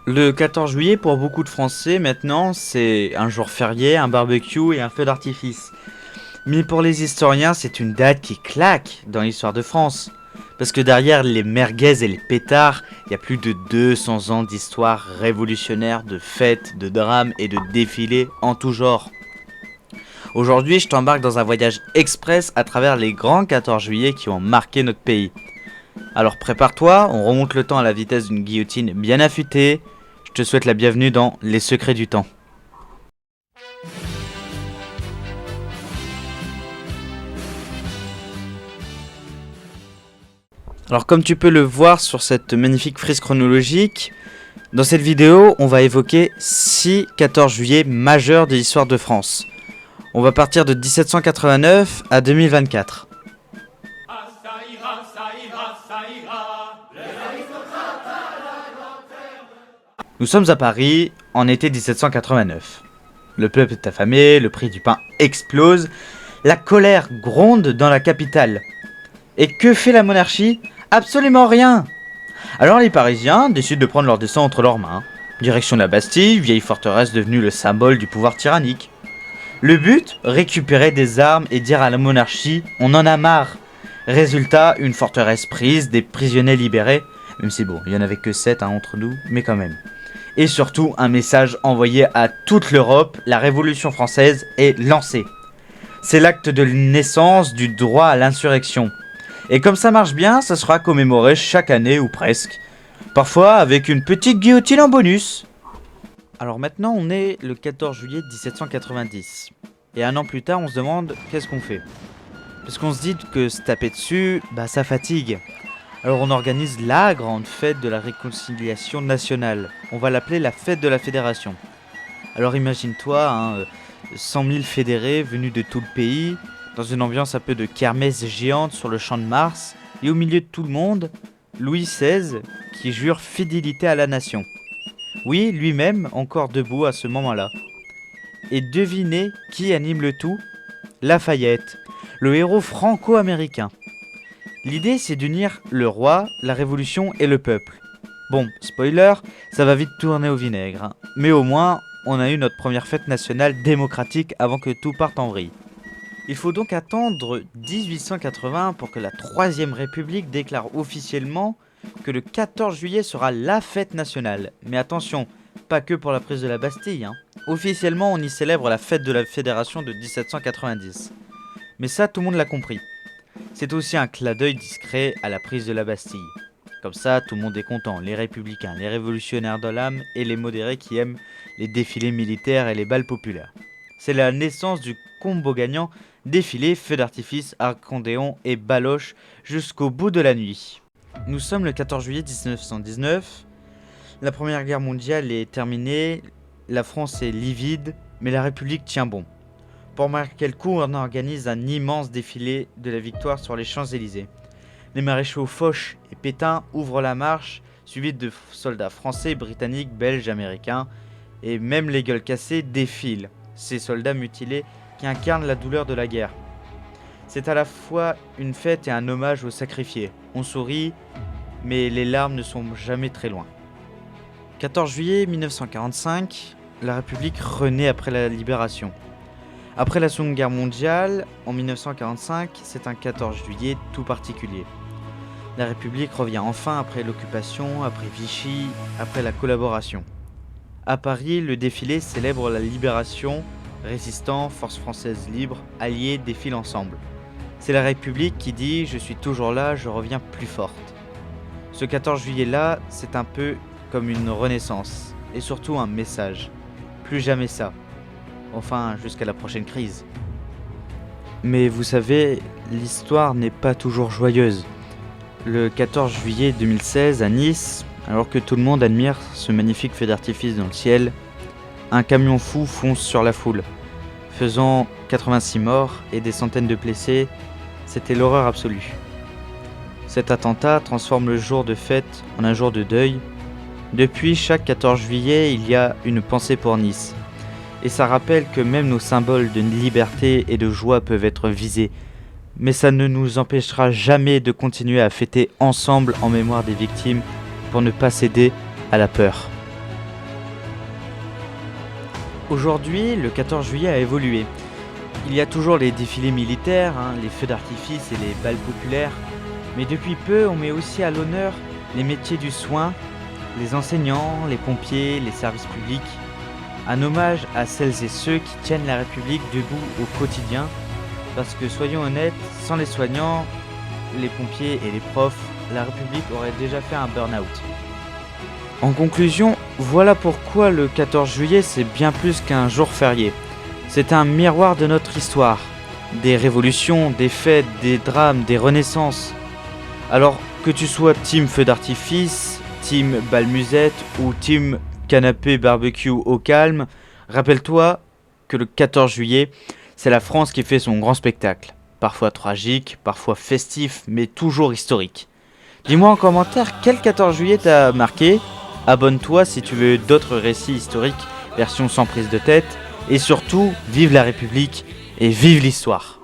Le 14 juillet, pour beaucoup de Français, maintenant, c'est un jour férié, un barbecue et un feu d'artifice. Mais pour les historiens, c'est une date qui claque dans l'histoire de France. Parce que derrière les merguez et les pétards, il y a plus de 200 ans d'histoire révolutionnaire, de fêtes, de drames et de défilés en tout genre. Aujourd'hui, je t'embarque dans un voyage express à travers les grands 14 juillet qui ont marqué notre pays. Alors prépare-toi, on remonte le temps à la vitesse d'une guillotine bien affûtée. Je te souhaite la bienvenue dans Les Secrets du Temps. Alors comme tu peux le voir sur cette magnifique frise chronologique, dans cette vidéo, on va évoquer 6 14 juillet majeurs de l'histoire de France. On va partir de 1789 à 2024. Nous sommes à Paris, en été 1789. Le peuple est affamé, le prix du pain explose, la colère gronde dans la capitale. Et que fait la monarchie ? Absolument rien. Alors les Parisiens décident de prendre leur destin entre leurs mains. Direction la Bastille, vieille forteresse devenue le symbole du pouvoir tyrannique. Le but ? Récupérer des armes et dire à la monarchie « on en a marre ». Résultat, une forteresse prise, des prisonniers libérés, même si bon, il n'y en avait que 7 entre nous, mais quand même. Et surtout, un message envoyé à toute l'Europe, la Révolution française est lancée. C'est l'acte de naissance du droit à l'insurrection. Et comme ça marche bien, ça sera commémoré chaque année ou presque. Parfois avec une petite guillotine en bonus. Alors maintenant on est le 14 juillet 1790. Et un an plus tard on se demande qu'est-ce qu'on fait. Parce qu'on se dit que se taper dessus, ça fatigue. Alors on organise la grande fête de la réconciliation nationale. On va l'appeler la fête de la fédération. Alors imagine-toi, 100 000 fédérés venus de tout le pays, dans une ambiance un peu de kermesse géante sur le champ de Mars, et au milieu de tout le monde, Louis XVI qui jure fidélité à la nation. Oui, lui-même encore debout à ce moment-là. Et devinez qui anime le tout ? Lafayette, le héros franco-américain. L'idée c'est d'unir le roi, la révolution et le peuple. Bon, spoiler, ça va vite tourner au vinaigre, mais au moins on a eu notre première fête nationale démocratique avant que tout parte en vrille. Il faut donc attendre 1880 pour que la Troisième République déclare officiellement que le 14 juillet sera la fête nationale. Mais attention, pas que pour la prise de la Bastille. Officiellement, on y célèbre la fête de la Fédération de 1790. Mais ça, tout le monde l'a compris. C'est aussi un clin d'œil discret à la prise de la Bastille. Comme ça, tout le monde est content. Les républicains, les révolutionnaires de l'âme et les modérés qui aiment les défilés militaires et les bals populaires. C'est la naissance du combo gagnant, défilé, feux d'artifice, accordéon et baloche jusqu'au bout de la nuit. Nous sommes le 14 juillet 1919, la première guerre mondiale est terminée, la France est livide, mais la République tient bon. Pour marquer le coup, on organise un immense défilé de la victoire sur les Champs-Élysées. Les maréchaux Foch et Pétain ouvrent la marche, suivis de soldats français, britanniques, belges, américains, et même les gueules cassées défilent, ces soldats mutilés qui incarnent la douleur de la guerre. C'est à la fois une fête et un hommage aux sacrifiés. On sourit, mais les larmes ne sont jamais très loin. 14 juillet 1945, la République renaît après la libération. Après la Seconde Guerre mondiale, en 1945, c'est un 14 juillet tout particulier. La République revient enfin après l'occupation, après Vichy, après la collaboration. À Paris, le défilé célèbre la libération. Résistants, forces françaises libres, alliés défilent ensemble. C'est la République qui dit « Je suis toujours là, je reviens plus forte ». Ce 14 juillet-là, c'est un peu comme une renaissance, et surtout un message. Plus jamais ça. Enfin, jusqu'à la prochaine crise. Mais vous savez, l'histoire n'est pas toujours joyeuse. Le 14 juillet 2016, à Nice, alors que tout le monde admire ce magnifique feu d'artifice dans le ciel, un camion fou fonce sur la foule, faisant 86 morts et des centaines de blessés. C'était l'horreur absolue. Cet attentat transforme le jour de fête en un jour de deuil. Depuis chaque 14 juillet, il y a une pensée pour Nice. Et ça rappelle que même nos symboles de liberté et de joie peuvent être visés. Mais ça ne nous empêchera jamais de continuer à fêter ensemble en mémoire des victimes pour ne pas céder à la peur. Aujourd'hui, le 14 juillet a évolué. Il y a toujours les défilés militaires, les feux d'artifice et les balles populaires, mais depuis peu, on met aussi à l'honneur les métiers du soin, les enseignants, les pompiers, les services publics. Un hommage à celles et ceux qui tiennent la République debout au quotidien, parce que soyons honnêtes, sans les soignants, les pompiers et les profs, la République aurait déjà fait un burn-out. En conclusion, voilà pourquoi le 14 juillet c'est bien plus qu'un jour férié. C'est un miroir de notre histoire, des révolutions, des fêtes, des drames, des renaissances. Alors que tu sois team feu d'artifice, team bal musette ou team canapé barbecue au calme, rappelle-toi que le 14 juillet, c'est la France qui fait son grand spectacle. Parfois tragique, parfois festif, mais toujours historique. Dis-moi en commentaire quel 14 juillet t'a marqué. Abonne-toi si tu veux d'autres récits historiques, version sans prise de tête. Et surtout, vive la République et vive l'histoire.